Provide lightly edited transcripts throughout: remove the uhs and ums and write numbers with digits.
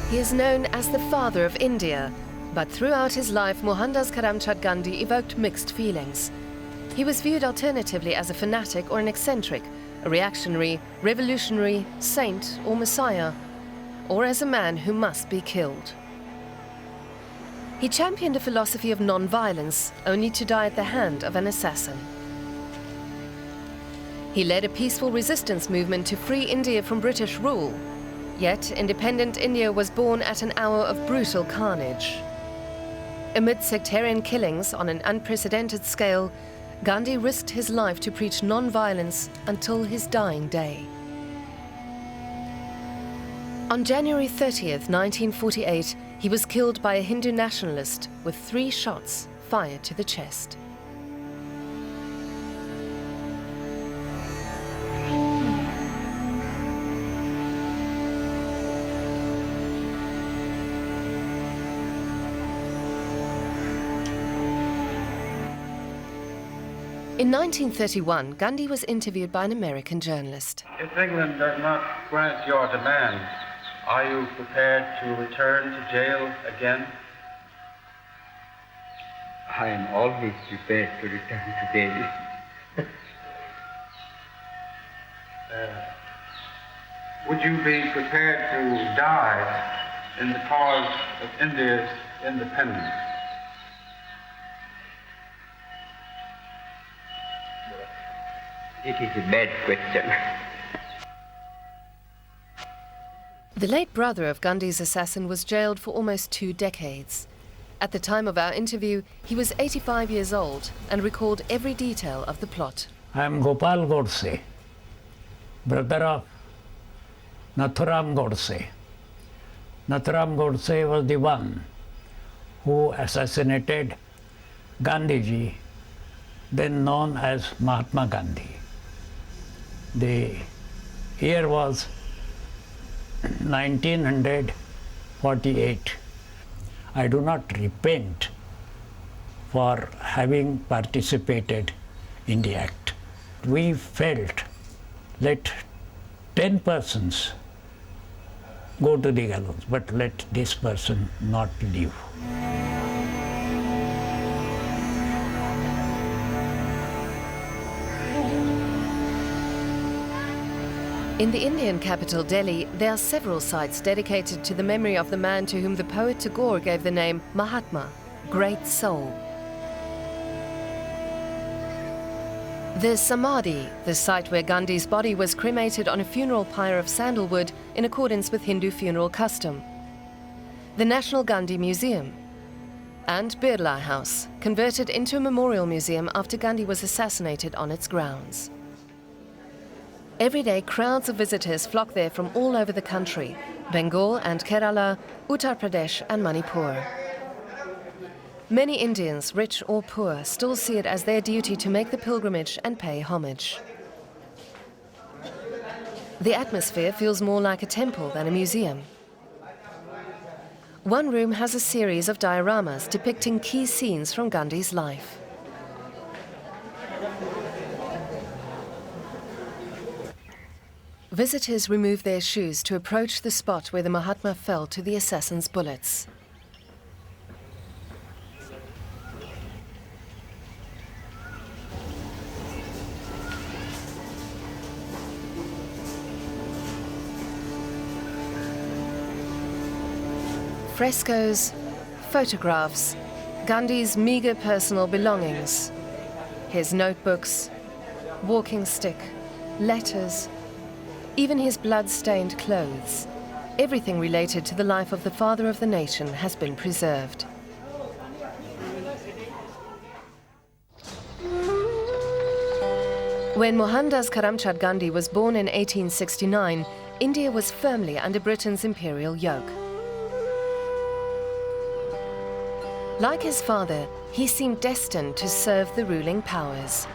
He is known as the father of India, but throughout his life, Mohandas Karamchand Gandhi evoked mixed feelings. He was viewed alternatively as a fanatic or an eccentric, a reactionary, revolutionary, saint or messiah, or as a man who must be killed. He championed a philosophy of non-violence, only to die at the hand of an assassin. He led a peaceful resistance movement to free India from British rule. Yet, independent India was born at an hour of brutal carnage. Amid sectarian killings on an unprecedented scale, Gandhi risked his life to preach non-violence until his dying day. On January 30th, 1948, he was killed by a Hindu nationalist with 3 shots fired to the chest. In 1931, Gandhi was interviewed by an American journalist. If England does not grant your demands, are you prepared to return to jail again? I am always prepared to return to jail. Would you be prepared to die in the cause of India's independence? It is a bad question. The late brother of Gandhi's assassin was jailed for almost 2 decades. At the time of our interview, he was 85 years old and recalled every detail of the plot. I am Gopal Godse, brother of Nathuram Godse. Nathuram Godse was the one who assassinated Gandhiji, then known as Mahatma Gandhi. The year was 1948. I do not repent for having participated in the act. We felt, let 10 persons go to the gallows, but let this person not live. In the Indian capital, Delhi, there are several sites dedicated to the memory of the man to whom the poet Tagore gave the name Mahatma, great soul. The Samadhi, the site where Gandhi's body was cremated on a funeral pyre of sandalwood in accordance with Hindu funeral custom. The National Gandhi Museum. And Birla House, converted into a memorial museum after Gandhi was assassinated on its grounds. Every day, crowds of visitors flock there from all over the country, Bengal and Kerala, Uttar Pradesh and Manipur. Many Indians, rich or poor, still see it as their duty to make the pilgrimage and pay homage. The atmosphere feels more like a temple than a museum. One room has a series of dioramas depicting key scenes from Gandhi's life. Visitors remove their shoes to approach the spot where the Mahatma fell to the assassin's bullets. Frescoes, photographs, Gandhi's meager personal belongings, his notebooks, walking stick, letters, even his blood-stained clothes. Everything related to the life of the father of the nation has been preserved. When Mohandas Karamchand Gandhi was born in 1869, India was firmly under Britain's imperial yoke. Like his father, he seemed destined to serve the ruling powers.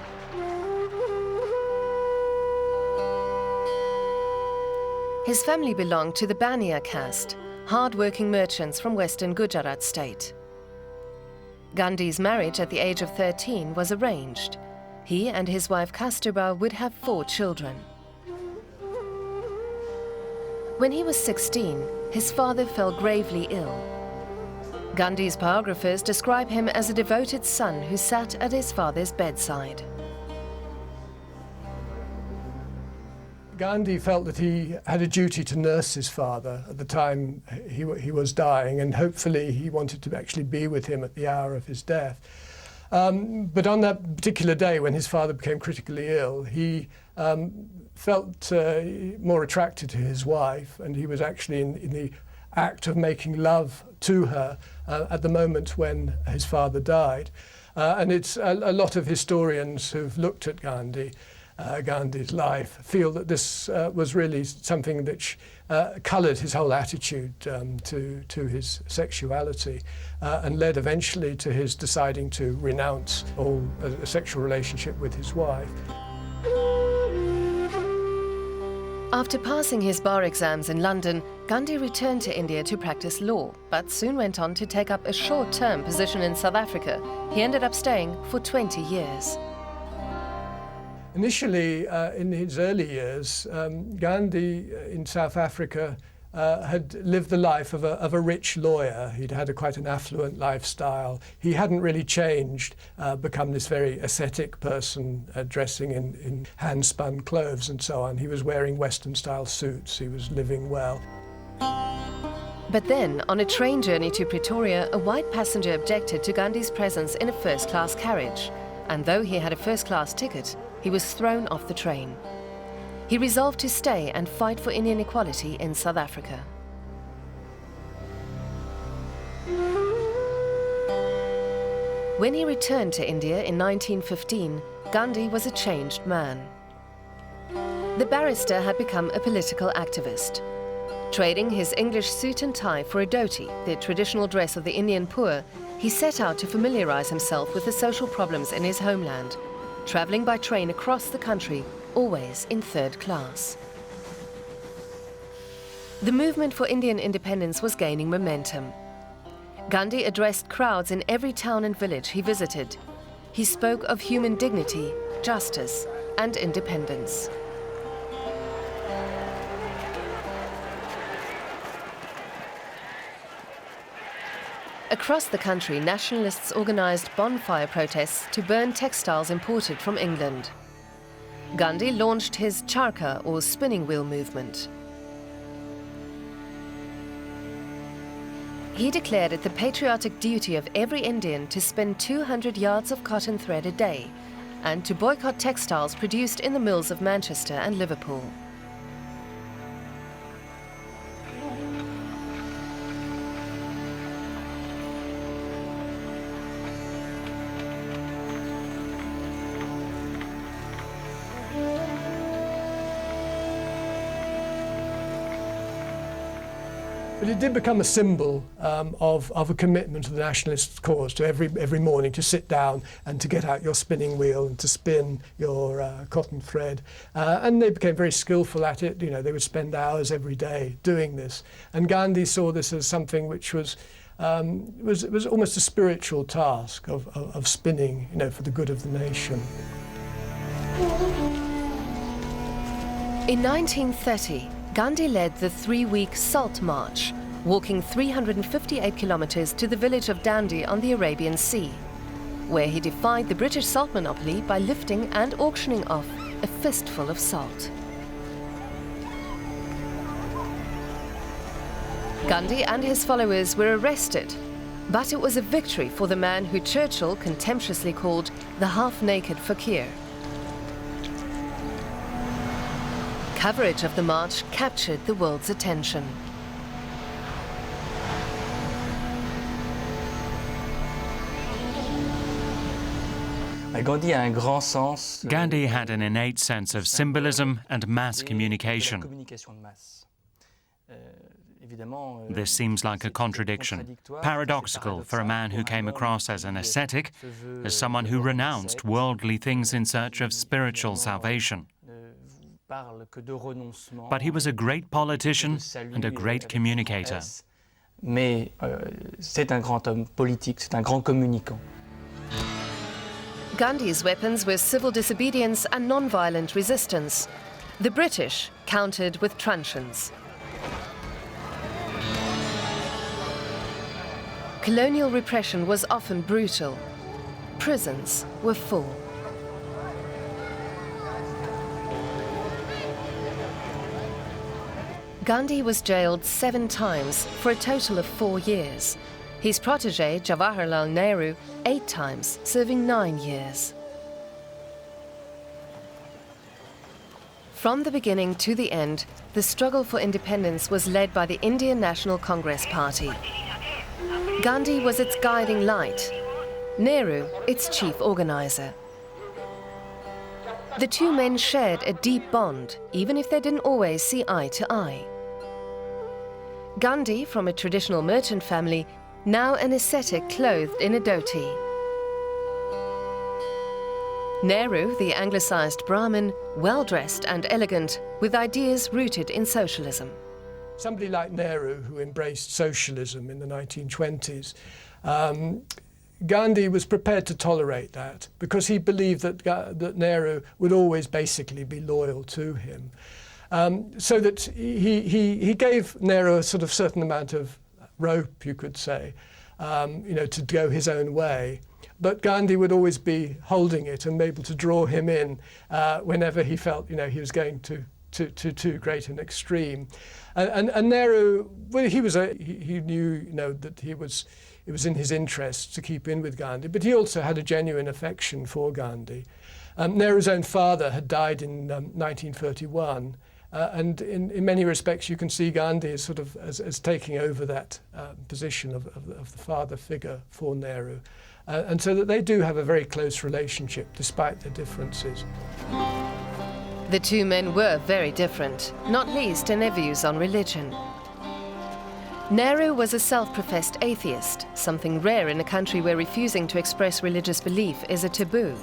His family belonged to the Baniya caste, hard-working merchants from western Gujarat state. Gandhi's marriage at the age of 13 was arranged. He and his wife Kasturba would have 4 children. When he was 16, his father fell gravely ill. Gandhi's biographers describe him as a devoted son who sat at his father's bedside. Gandhi felt that he had a duty to nurse his father at the time he was dying, and hopefully he wanted to actually be with him at the hour of his death. But on that particular day when his father became critically ill, he felt more attracted to his wife, and he was actually in the act of making love to her at the moment when his father died. And it's a lot of historians who've looked at Gandhi's life feel that this was really something that coloured his whole attitude to his sexuality and led eventually to his deciding to renounce all a sexual relationship with his wife. After passing his bar exams in London, Gandhi returned to India to practice law, but soon went on to take up a short-term position in South Africa. He ended up staying for 20 years. Initially, in his early years, Gandhi in South Africa had lived the life of a rich lawyer. He'd had quite an affluent lifestyle. He hadn't really changed, become this very ascetic person, dressing in hand-spun clothes and so on. He was wearing Western-style suits. He was living well. But then, on a train journey to Pretoria, a white passenger objected to Gandhi's presence in a first-class carriage. And though he had a first-class ticket, he was thrown off the train. He resolved to stay and fight for Indian equality in South Africa. When he returned to India in 1915, Gandhi was a changed man. The barrister had become a political activist. Trading his English suit and tie for a dhoti, the traditional dress of the Indian poor, he set out to familiarize himself with the social problems in his homeland, traveling by train across the country, always in third class. The movement for Indian independence was gaining momentum. Gandhi addressed crowds in every town and village he visited. He spoke of human dignity, justice, and independence. Across the country, nationalists organized bonfire protests to burn textiles imported from England. Gandhi launched his charkha, or spinning wheel movement. He declared it the patriotic duty of every Indian to spin 200 yards of cotton thread a day and to boycott textiles produced in the mills of Manchester and Liverpool. But it did become a symbol of a commitment to the nationalist cause, to every morning to sit down and to get out your spinning wheel and to spin your cotton thread. And they became very skillful at it. You know, they would spend hours every day doing this. And Gandhi saw this as something which was almost a spiritual task of spinning, you know, for the good of the nation. In 1930, Gandhi led the 3-week Salt March, walking 358 kilometers to the village of Dandi on the Arabian Sea, where he defied the British salt monopoly by lifting and auctioning off a fistful of salt. Gandhi and his followers were arrested, but it was a victory for the man who Churchill contemptuously called the half-naked fakir. Coverage of the march captured the world's attention. Gandhi had an innate sense of symbolism and mass communication. This seems like a contradiction, paradoxical for a man who came across as an ascetic, as someone who renounced worldly things in search of spiritual salvation. But he was a great politician and a great communicator. Gandhi's weapons were civil disobedience and non-violent resistance. The British countered with truncheons. Colonial repression was often brutal. Prisons were full. Gandhi was jailed 7 times for a total of 4 years. His protege, Jawaharlal Nehru, 8 times, serving 9 years. From the beginning to the end, the struggle for independence was led by the Indian National Congress Party. Gandhi was its guiding light, Nehru its chief organizer. The two men shared a deep bond, even if they didn't always see eye to eye. Gandhi, from a traditional merchant family, now an ascetic clothed in a dhoti. Nehru, the anglicised Brahmin, well-dressed and elegant, with ideas rooted in socialism. Somebody like Nehru, who embraced socialism in the 1920s, Gandhi was prepared to tolerate that because he believed that Nehru would always basically be loyal to him. So that he gave Nehru a sort of certain amount of rope, you could say, to go his own way. But Gandhi would always be holding it and able to draw him in whenever he felt, he was going to too great an extreme. And Nehru, well, he knew, that it was in his interest to keep in with Gandhi, but he also had a genuine affection for Gandhi. Nehru's own father had died in 1931. And in many respects, you can see Gandhi as sort of as taking over that position of the father figure for Nehru. And so that they do have a very close relationship, despite their differences. The two men were very different, not least in their views on religion. Nehru was a self-professed atheist, something rare in a country where refusing to express religious belief is a taboo.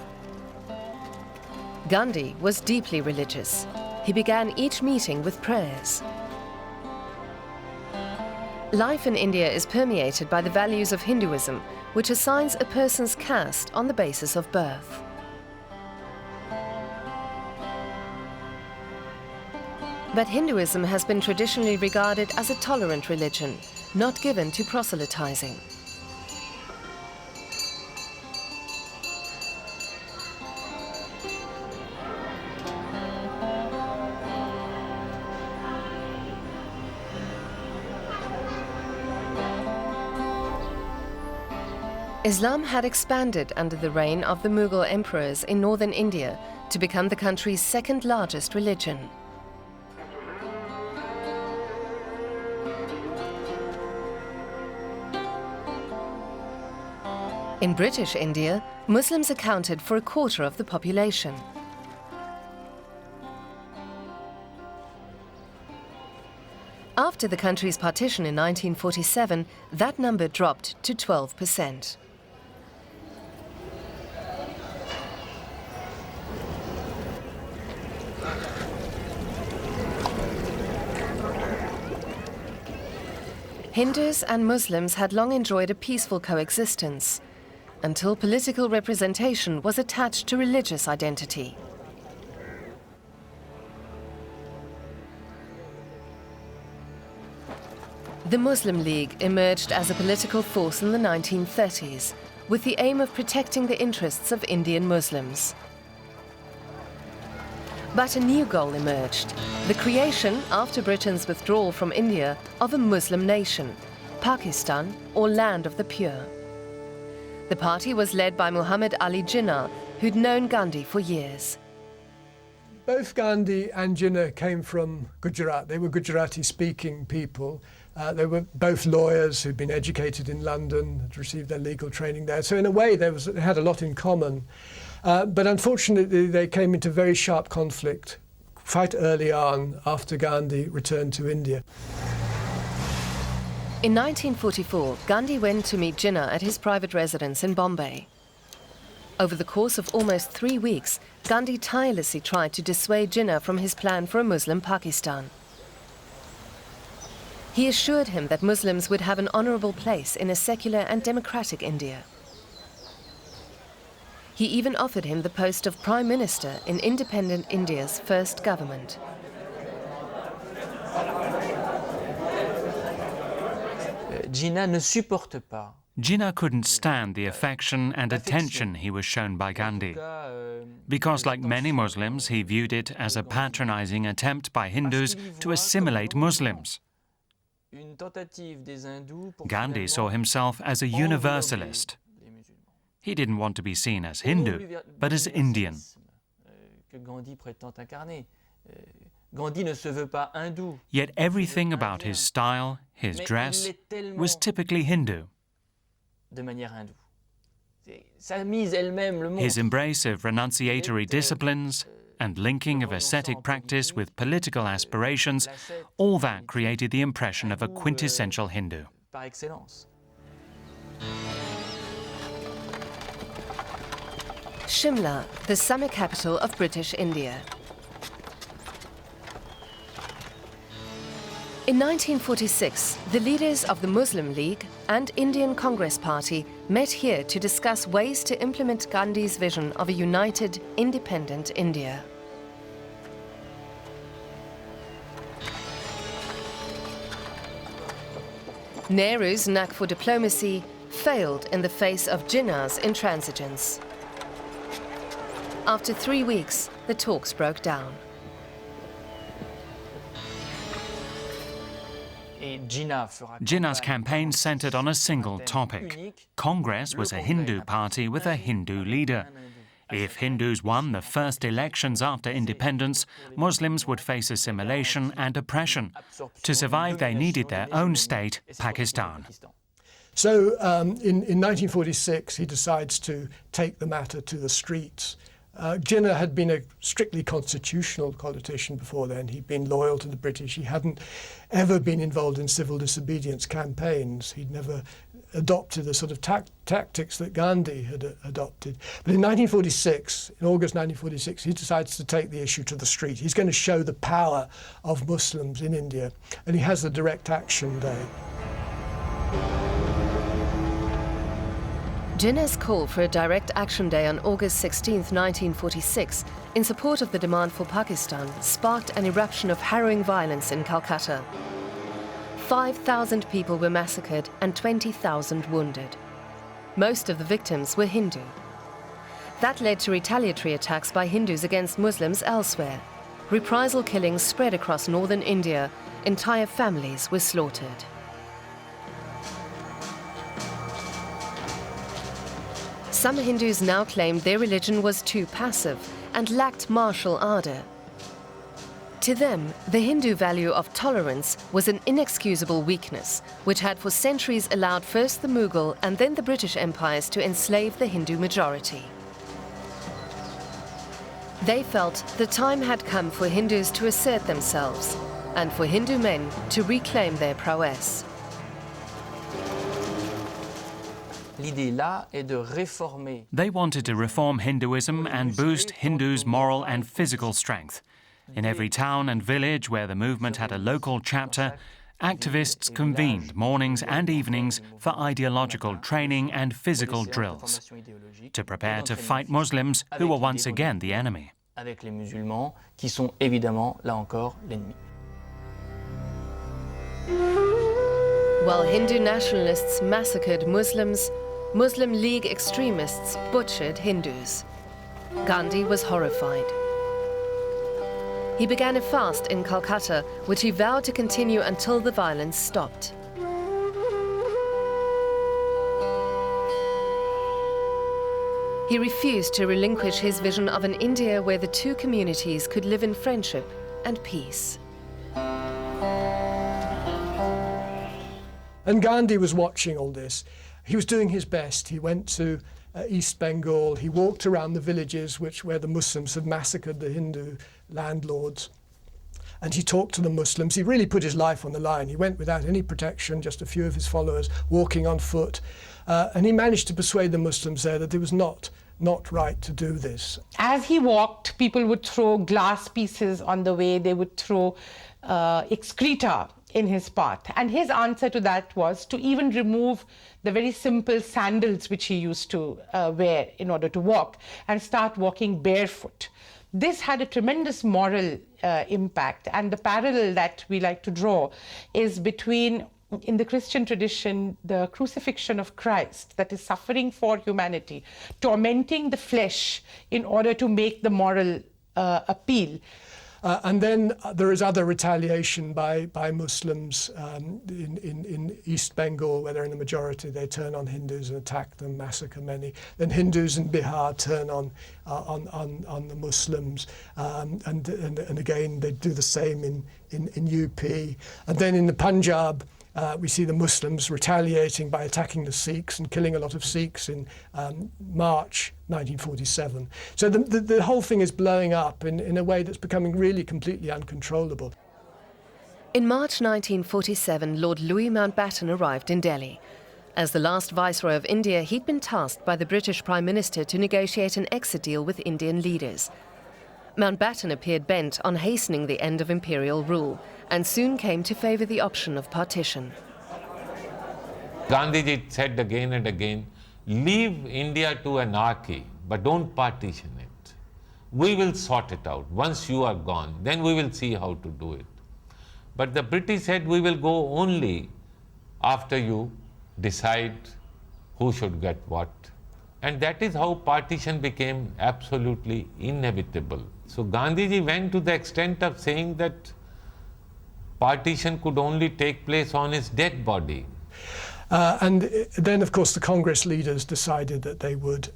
Gandhi was deeply religious. He began each meeting with prayers. Life in India is permeated by the values of Hinduism, which assigns a person's caste on the basis of birth. But Hinduism has been traditionally regarded as a tolerant religion, not given to proselytizing. Islam had expanded under the reign of the Mughal emperors in northern India to become the country's second largest religion. In British India, Muslims accounted for a quarter of the population. After the country's partition in 1947, that number dropped to 12%. Hindus and Muslims had long enjoyed a peaceful coexistence, until political representation was attached to religious identity. The Muslim League emerged as a political force in the 1930s, with the aim of protecting the interests of Indian Muslims. But a new goal emerged: the creation, after Britain's withdrawal from India, of a Muslim nation, Pakistan, or Land of the Pure. The party was led by Muhammad Ali Jinnah, who'd known Gandhi for years. Both Gandhi and Jinnah came from Gujarat. They were Gujarati-speaking people. They were both lawyers who'd been educated in London, had received their legal training there. So in a way, they had a lot in common. But unfortunately, they came into very sharp conflict quite early on after Gandhi returned to India. In 1944, Gandhi went to meet Jinnah at his private residence in Bombay. Over the course of almost 3 weeks, Gandhi tirelessly tried to dissuade Jinnah from his plan for a Muslim Pakistan. He assured him that Muslims would have an honourable place in a secular and democratic India. He even offered him the post of Prime Minister in independent India's first government. Jinnah ne supporte pas. Jinnah couldn't stand the affection and attention he was shown by Gandhi, because like many Muslims, he viewed it as a patronizing attempt by Hindus to assimilate Muslims. Gandhi saw himself as a universalist. He didn't want to be seen as Hindu, but as Indian. Yet everything about his style, his dress, was typically Hindu. His embrace of renunciatory disciplines and linking of ascetic practice with political aspirations, all that created the impression of a quintessential Hindu. Shimla, the summer capital of British India. In 1946, the leaders of the Muslim League and Indian Congress Party met here to discuss ways to implement Gandhi's vision of a united, independent India. Nehru's knack for diplomacy failed in the face of Jinnah's intransigence. After 3 weeks, the talks broke down. Jinnah's campaign centered on a single topic. Congress was a Hindu party with a Hindu leader. If Hindus won the first elections after independence, Muslims would face assimilation and oppression. To survive, they needed their own state, Pakistan. So in 1946, he decides to take the matter to the streets. Jinnah had been a strictly constitutional politician before then. He'd been loyal to the British. He hadn't ever been involved in civil disobedience campaigns. He'd never adopted the sort of tactics that Gandhi had adopted. But in 1946, in August 1946, he decides to take the issue to the street. He's going to show the power of Muslims in India, and he has the Direct Action Day. Jinnah's call for a Direct Action Day on August 16, 1946, in support of the demand for Pakistan, sparked an eruption of harrowing violence in Calcutta. 5,000 people were massacred and 20,000 wounded. Most of the victims were Hindu. That led to retaliatory attacks by Hindus against Muslims elsewhere. Reprisal killings spread across northern India. Entire families were slaughtered. Some Hindus now claimed their religion was too passive and lacked martial ardor. To them, the Hindu value of tolerance was an inexcusable weakness, which had for centuries allowed first the Mughal and then the British empires to enslave the Hindu majority. They felt the time had come for Hindus to assert themselves and for Hindu men to reclaim their prowess. They wanted to reform Hinduism and boost Hindus' moral and physical strength. In every town and village where the movement had a local chapter, activists convened mornings and evenings for ideological training and physical drills to prepare to fight Muslims who were once again the enemy. While Hindu nationalists massacred Muslims, Muslim League extremists butchered Hindus. Gandhi was horrified. He began a fast in Calcutta, which he vowed to continue until the violence stopped. He refused to relinquish his vision of an India where the two communities could live in friendship and peace. And Gandhi was watching all this. He was doing his best. He went to East Bengal. He walked around the villages where the Muslims had massacred the Hindu landlords. And he talked to the Muslims. He really put his life on the line. He went without any protection, just a few of his followers walking on foot. And he managed to persuade the Muslims there that it was not right to do this. As he walked, people would throw glass pieces on the way. They would throw excreta in his path. And his answer to that was to even remove the very simple sandals which he used to wear in order to walk and start walking barefoot. This had a tremendous moral impact, and the parallel that we like to draw is between in the Christian tradition, the crucifixion of Christ, that is suffering for humanity, tormenting the flesh in order to make the moral appeal. And then there is other retaliation by Muslims in East Bengal, where they're in the majority. They turn on Hindus and attack them, massacre many. Then Hindus in Bihar turn on the Muslims, and again they do the same in UP. And then in the Punjab, we see the Muslims retaliating by attacking the Sikhs and killing a lot of Sikhs in March 1947. So the whole thing is blowing up in a way that's becoming really completely uncontrollable. In March 1947, Lord Louis Mountbatten arrived in Delhi. As the last Viceroy of India, he'd been tasked by the British Prime Minister to negotiate an exit deal with Indian leaders. Mountbatten appeared bent on hastening the end of imperial rule and soon came to favour the option of partition. Gandhiji said again and again, leave India to anarchy, but don't partition it. We will sort it out. Once you are gone, then we will see how to do it. But the British said, we will go only after you decide who should get what. And that is how partition became absolutely inevitable. So Gandhiji went to the extent of saying that partition could only take place on his dead body. And then, of course, the Congress leaders decided that they would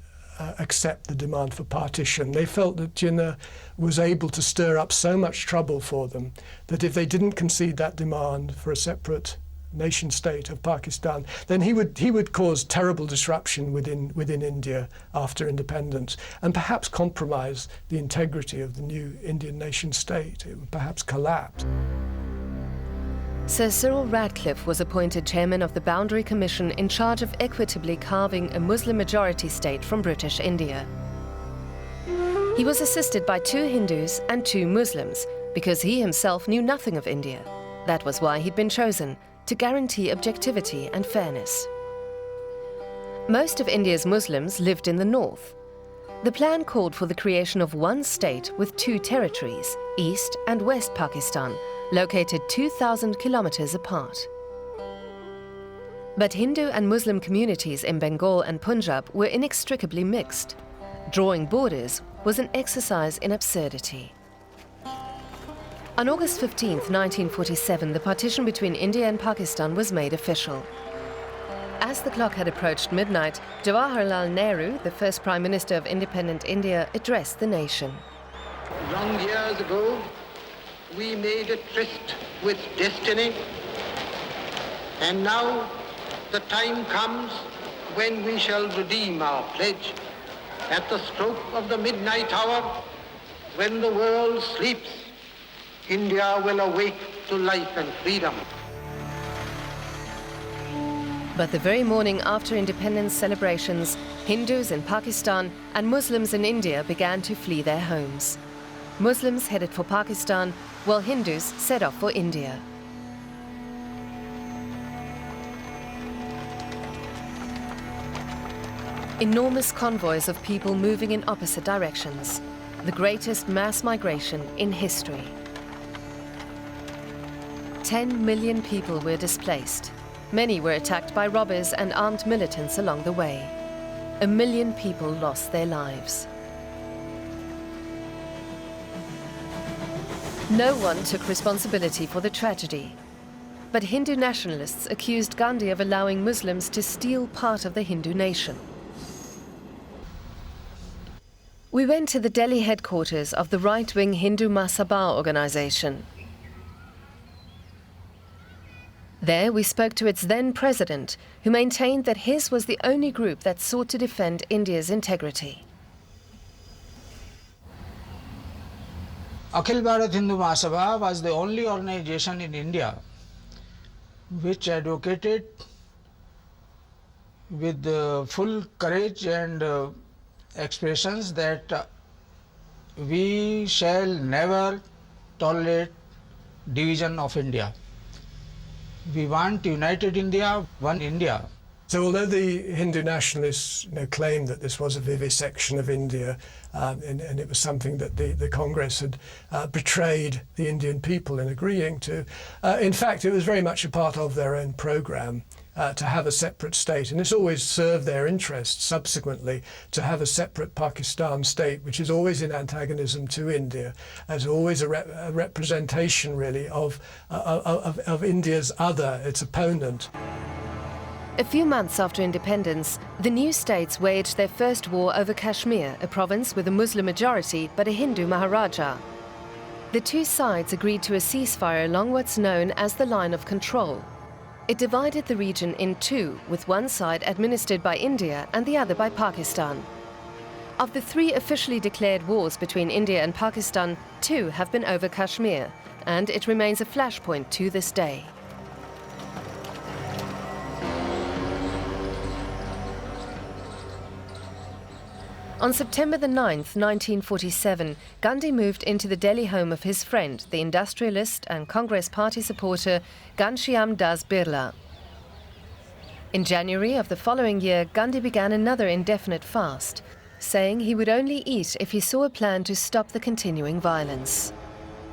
accept the demand for partition. They felt that Jinnah was able to stir up so much trouble for them that if they didn't concede that demand for a separate nation state of Pakistan, then he would cause terrible disruption within India after independence and perhaps compromise the integrity of the new Indian nation state. It would perhaps collapse. Sir Cyril Radcliffe was appointed chairman of the Boundary Commission in charge of equitably carving a Muslim-majority state from British India. He was assisted by 2 Hindus and 2 Muslims because he himself knew nothing of India. That was why he'd been chosen, to guarantee objectivity and fairness. Most of India's Muslims lived in the north. The plan called for the creation of one state with 2 territories, East and West Pakistan, located 2,000 kilometers apart. But Hindu and Muslim communities in Bengal and Punjab were inextricably mixed. Drawing borders was an exercise in absurdity. On August 15, 1947, the partition between India and Pakistan was made official. As the clock had approached midnight, Jawaharlal Nehru, the first Prime Minister of independent India, addressed the nation. Long years ago, we made a tryst with destiny, and now the time comes when we shall redeem our pledge. At the stroke of the midnight hour, when the world sleeps, India will awake to life and freedom. But the very morning after independence celebrations, Hindus in Pakistan and Muslims in India began to flee their homes. Muslims headed for Pakistan, while Hindus set off for India. Enormous convoys of people moving in opposite directions, the greatest mass migration in history. 10 million people were displaced. Many were attacked by robbers and armed militants along the way. 1 million people lost their lives. No one took responsibility for the tragedy. But Hindu nationalists accused Gandhi of allowing Muslims to steal part of the Hindu nation. We went to the Delhi headquarters of the right-wing Hindu Mahasabha organization. There we spoke to its then president, who maintained that his was the only group that sought to defend India's integrity. Akhil Bharat Hindu Mahasabha was the only organization in India which advocated with full courage and expressions that we shall never tolerate division of India. We want united India, one India. So although the Hindu nationalists claimed that this was a vivisection of India and it was something that the Congress had betrayed the Indian people in agreeing to, in fact it was very much a part of their own programme to have a separate state, and it's always served their interests subsequently to have a separate Pakistan state, which is always in antagonism to India, as always a representation really of India's other, its opponent. A few months after independence, the new states waged their first war over Kashmir, a province with a Muslim majority but a Hindu Maharaja. The two sides agreed to a ceasefire along what's known as the Line of Control. It divided the region in two, with one side administered by India and the other by Pakistan. Of the three officially declared wars between India and Pakistan, two have been over Kashmir, and it remains a flashpoint to this day. On September the 9th, 1947, Gandhi moved into the Delhi home of his friend, the industrialist and Congress Party supporter Ghanshyam Das Birla. In January of the following year, Gandhi began another indefinite fast, saying he would only eat if he saw a plan to stop the continuing violence.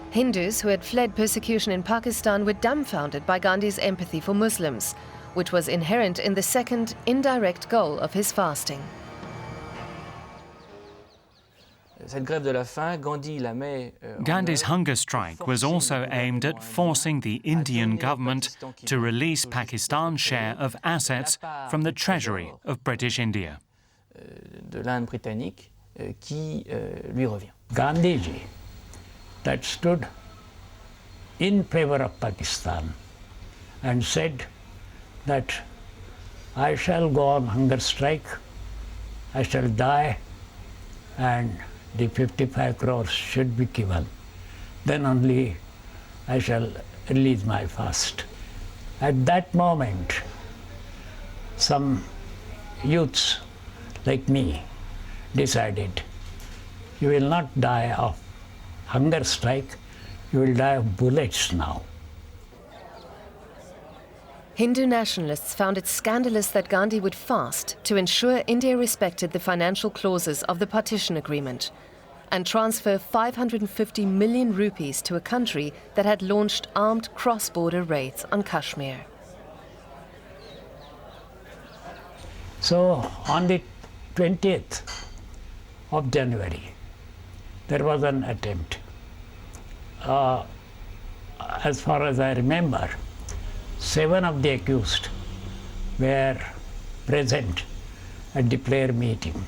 Hindus who had fled persecution in Pakistan were dumbfounded by Gandhi's empathy for Muslims, which was inherent in the second, indirect goal of his fasting. Gandhi's hunger strike was also aimed at forcing the Indian government to release Pakistan's share of assets from the treasury of British India. Gandhiji, that stood in favor of Pakistan and said that I shall go on hunger strike, I shall die, and the 55 crores should be given. Then only I shall release my fast. At that moment, some youths like me decided, you will not die of hunger strike, you will die of bullets now. Hindu nationalists found it scandalous that Gandhi would fast to ensure India respected the financial clauses of the partition agreement and transfer 550 million rupees to a country that had launched armed cross-border raids on Kashmir. So on the 20th of January, there was an attempt. As far as I remember, 7 of the accused were present at the prayer meeting.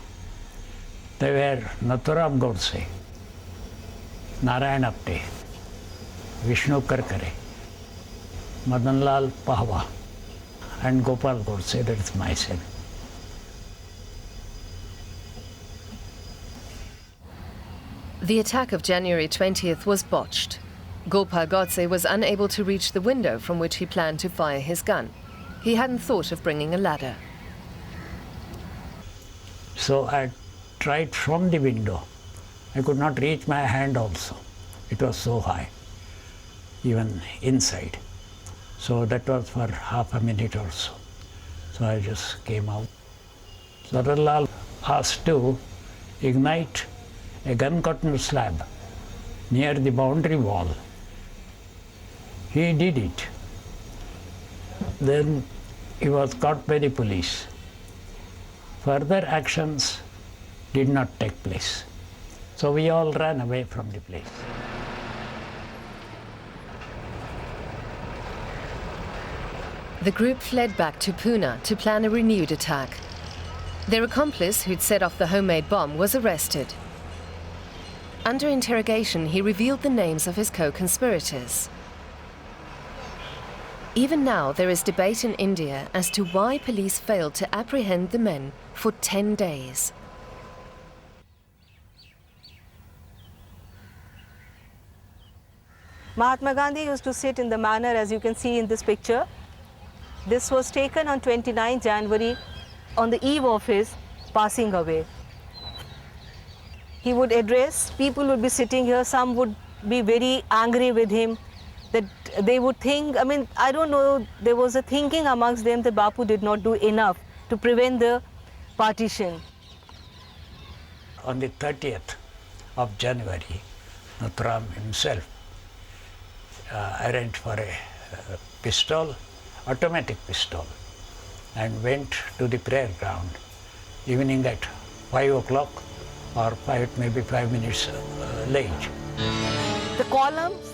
They were Nathuram Godse, Narayan Apte, Vishnu Karkare, Madanlal Pahwa, and Gopal Godse, that is myself. The attack of January 20th was botched. Gopal Godse was unable to reach the window from which he planned to fire his gun. He hadn't thought of bringing a ladder. So I tried from the window. I could not reach my hand also. It was so high, even inside. So that was for half a minute or so. So I just came out. Saranlal asked to ignite a gun cotton slab near the boundary wall. He did it. Then he was caught by the police. Further actions did not take place. So we all ran away from the place. The group fled back to Pune to plan a renewed attack. Their accomplice, who'd set off the homemade bomb, was arrested. Under interrogation, he revealed the names of his co-conspirators. Even now, there is debate in India as to why police failed to apprehend the men for 10 days. Mahatma Gandhi used to sit in the manner as you can see in this picture. This was taken on 29 January on the eve of his passing away. He would address, people would be sitting here, some would be very angry with him that they would think, I mean, I don't know, there was a thinking amongst them that Bapu did not do enough to prevent the partition. On the 30th of January, Nathuram himself arranged for a pistol, automatic pistol, and went to the prayer ground, evening at 5 o'clock or maybe 5 minutes late. The columns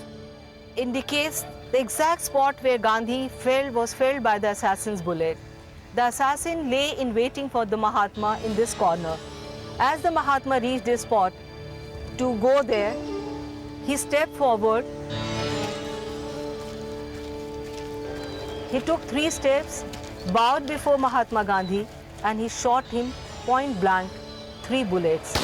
indicates the exact spot where Gandhi was felled by the assassin's bullet. The assassin lay in waiting for the Mahatma in this corner. As the Mahatma reached this spot to go there, he stepped forward. He took 3 steps, bowed before Mahatma Gandhi, and he shot him point blank, 3 bullets.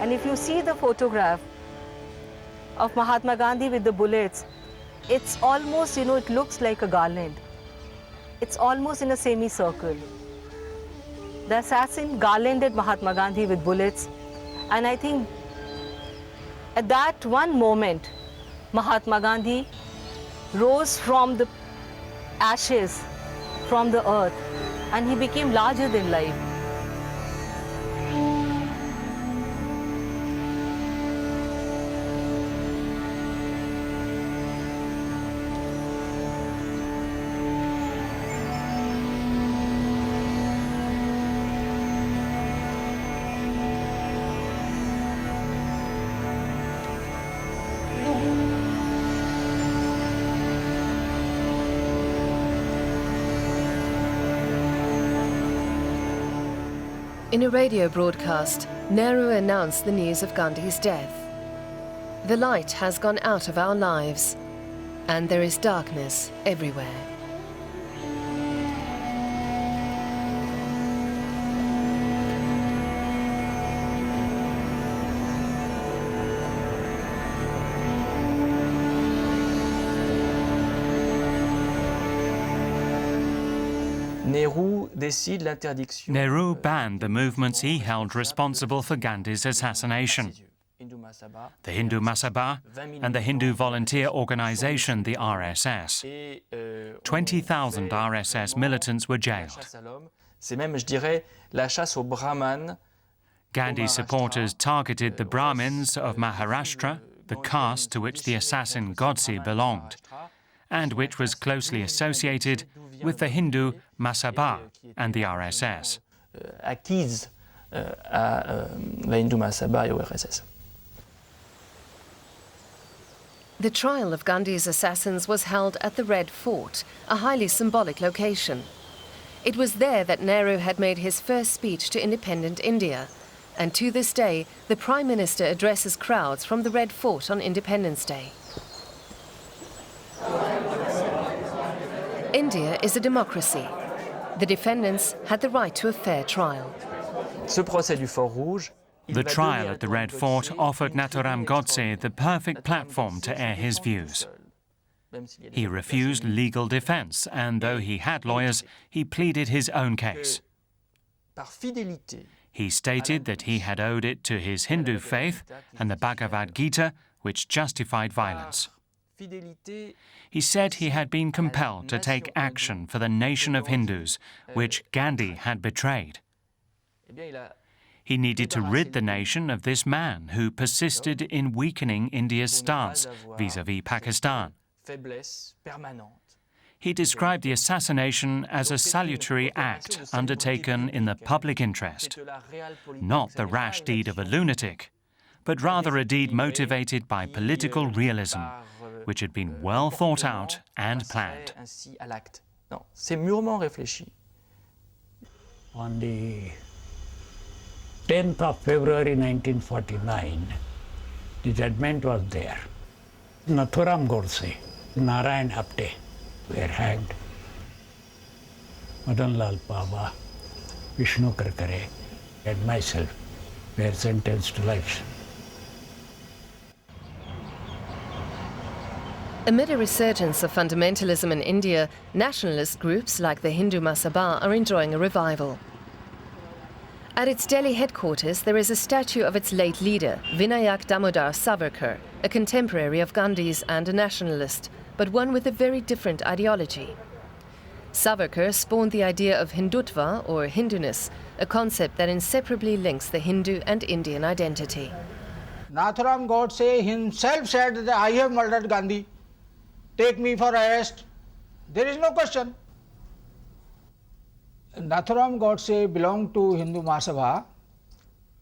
And if you see the photograph of Mahatma Gandhi with the bullets, it's almost, you know, it looks like a garland. It's almost in a semicircle. The assassin garlanded Mahatma Gandhi with bullets, and I think at that one moment, Mahatma Gandhi rose from the ashes, from the earth, and he became larger than life. In a radio broadcast, Nehru announced the news of Gandhi's death. The light has gone out of our lives, and there is darkness everywhere. Nehru banned the movements he held responsible for Gandhi's assassination. The Hindu Mahasabha and the Hindu volunteer organization, the RSS. 20,000 RSS militants were jailed. Gandhi supporters targeted the Brahmins of Maharashtra, the caste to which the assassin Godse belonged, and which was closely associated with the Hindu Mahasabha and the RSS. The trial of Gandhi's assassins was held at the Red Fort, a highly symbolic location. It was there that Nehru had made his first speech to independent India, and to this day, the Prime Minister addresses crowds from the Red Fort on Independence Day. India is a democracy. The defendants had the right to a fair trial. The trial at the Red Fort offered Nathuram Godse the perfect platform to air his views. He refused legal defense, and though he had lawyers, he pleaded his own case. He stated that he had owed it to his Hindu faith and the Bhagavad Gita, which justified violence. He said he had been compelled to take action for the nation of Hindus, which Gandhi had betrayed. He needed to rid the nation of this man who persisted in weakening India's stance vis-à-vis Pakistan. He described the assassination as a salutary act undertaken in the public interest, not the rash deed of a lunatic, but rather a deed motivated by political realism, which had been well thought out and planned. On the 10th of February 1949, the judgment was there. Nathuram Godse, Narayan Apte were hanged. Madan Lal Pava, Vishnu Karkare, and myself were sentenced to life. Amid a resurgence of fundamentalism in India, nationalist groups like the Hindu Mahasabha are enjoying a revival. At its Delhi headquarters, there is a statue of its late leader, Vinayak Damodar Savarkar, a contemporary of Gandhi's and a nationalist, but one with a very different ideology. Savarkar spawned the idea of Hindutva, or Hinduness, a concept that inseparably links the Hindu and Indian identity. Nathuram Godse himself said that I have murdered Gandhi. Take me for arrest. There is no question. Nathuram Godse belonged to Hindu Mahasabha,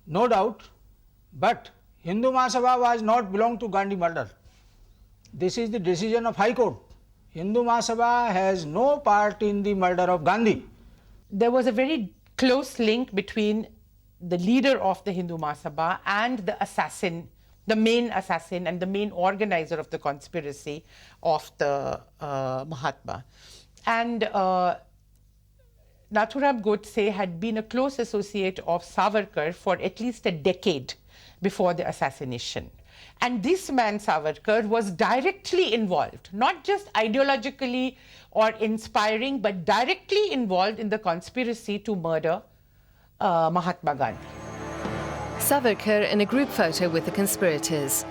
no doubt, but Hindu Mahasabha was not belong to Gandhi murder. This is the decision of High Court. Hindu Mahasabha has no part in the murder of Gandhi. There was a very close link between the leader of the Hindu Mahasabha and the assassin, the main assassin and the main organizer of the conspiracy of the Mahatma. And Nathuram Godse had been a close associate of Savarkar for at least a decade before the assassination. And this man, Savarkar, was directly involved, not just ideologically or inspiring, but directly involved in the conspiracy to murder Mahatma Gandhi. Savarkar in a group photo with the conspirators.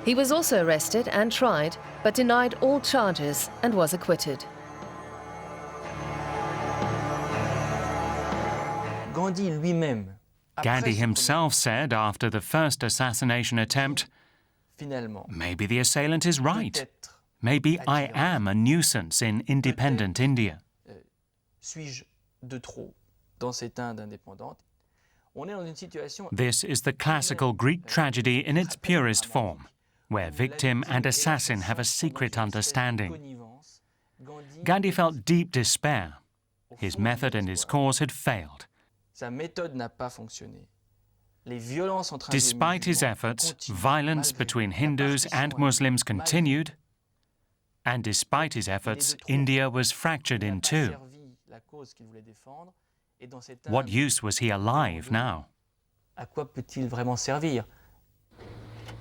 He was also arrested and tried, but denied all charges and was acquitted. Gandhi himself said after the first assassination attempt, maybe the assailant is right. Maybe I am a nuisance in independent India. This is the classical Greek tragedy in its purest form, where victim and assassin have a secret understanding. Gandhi felt deep despair. His method and his cause had failed. Despite his efforts, violence between Hindus and Muslims continued, and despite his efforts, India was fractured in two. What use was he alive now?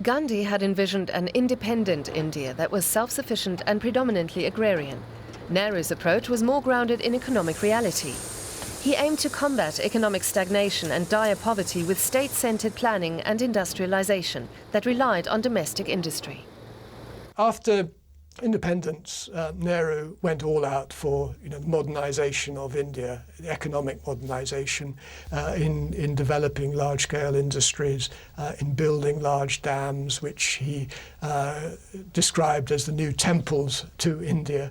Gandhi had envisioned an independent India that was self-sufficient and predominantly agrarian. Nehru's approach was more grounded in economic reality. He aimed to combat economic stagnation and dire poverty with state-centered planning and industrialization that relied on domestic industry. After independence, Nehru went all out for modernization of India, economic modernization, in developing large-scale industries, in building large dams, which he described as the new temples to India,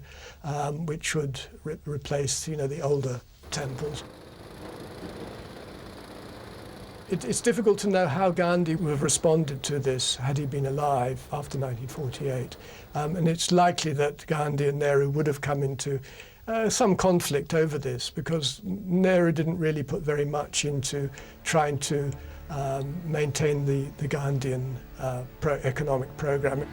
which would replace the older temples. It's difficult to know how Gandhi would have responded to this had he been alive after 1948. And it's likely that Gandhi and Nehru would have come into some conflict over this, because Nehru didn't really put very much into trying to maintain the Gandhian economic program.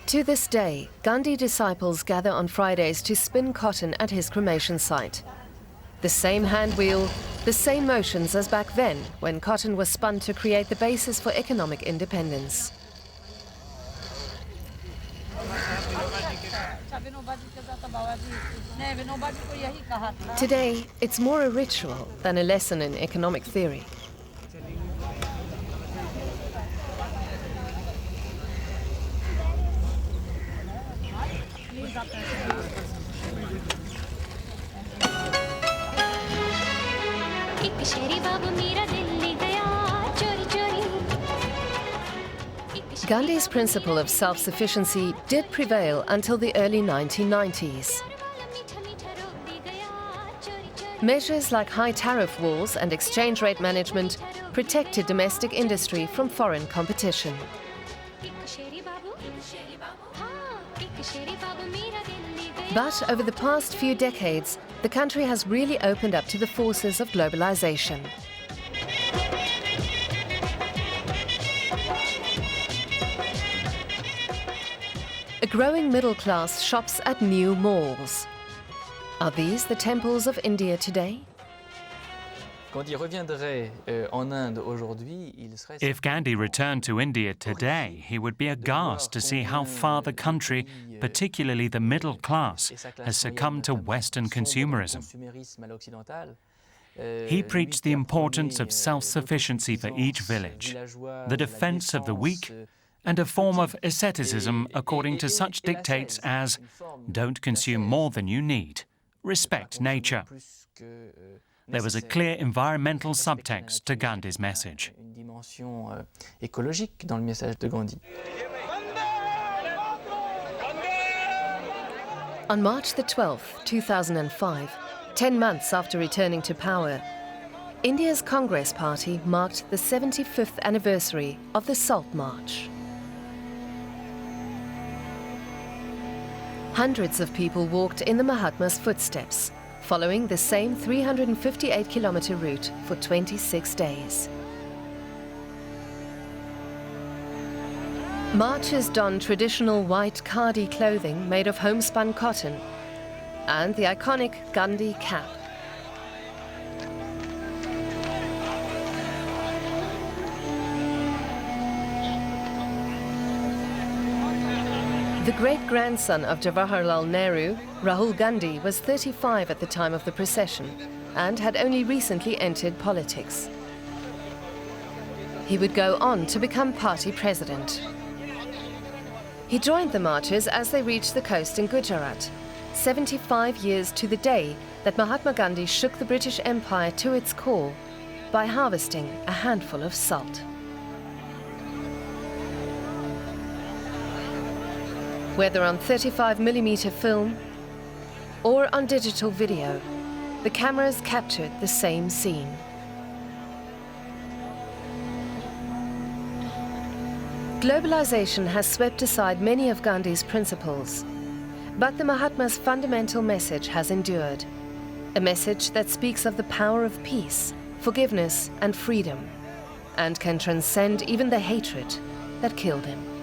To this day, Gandhi disciples gather on Fridays to spin cotton at his cremation site. The same hand wheel, the same motions as back then, when cotton was spun to create the basis for economic independence. Today, it's more a ritual than a lesson in economic theory. Gandhi's principle of self-sufficiency did prevail until the early 1990s. Measures like high tariff walls and exchange rate management protected domestic industry from foreign competition. But over the past few decades, the country has really opened up to the forces of globalization. A growing middle class shops at new malls. Are these the temples of India today? If Gandhi returned to India today, he would be aghast to see how far the country, particularly the middle class, has succumbed to Western consumerism. He preached the importance of self-sufficiency for each village, the defense of the weak, and a form of asceticism according to such dictates as don't consume more than you need, respect nature. There was a clear environmental subtext to Gandhi's message. On March the 12th, 2005, 10 months after returning to power, India's Congress Party marked the 75th anniversary of the Salt March. Hundreds of people walked in the Mahatma's footsteps, following the same 358-kilometer route for 26 days. Marchers donned traditional white khadi clothing made of homespun cotton and the iconic Gandhi cap. The great-grandson of Jawaharlal Nehru, Rahul Gandhi, was 35 at the time of the procession and had only recently entered politics. He would go on to become party president. He joined the marchers as they reached the coast in Gujarat, 75 years to the day that Mahatma Gandhi shook the British Empire to its core by harvesting a handful of salt. Whether on 35mm film or on digital video, the cameras captured the same scene. Globalization has swept aside many of Gandhi's principles, but the Mahatma's fundamental message has endured, a message that speaks of the power of peace, forgiveness and freedom, and can transcend even the hatred that killed him.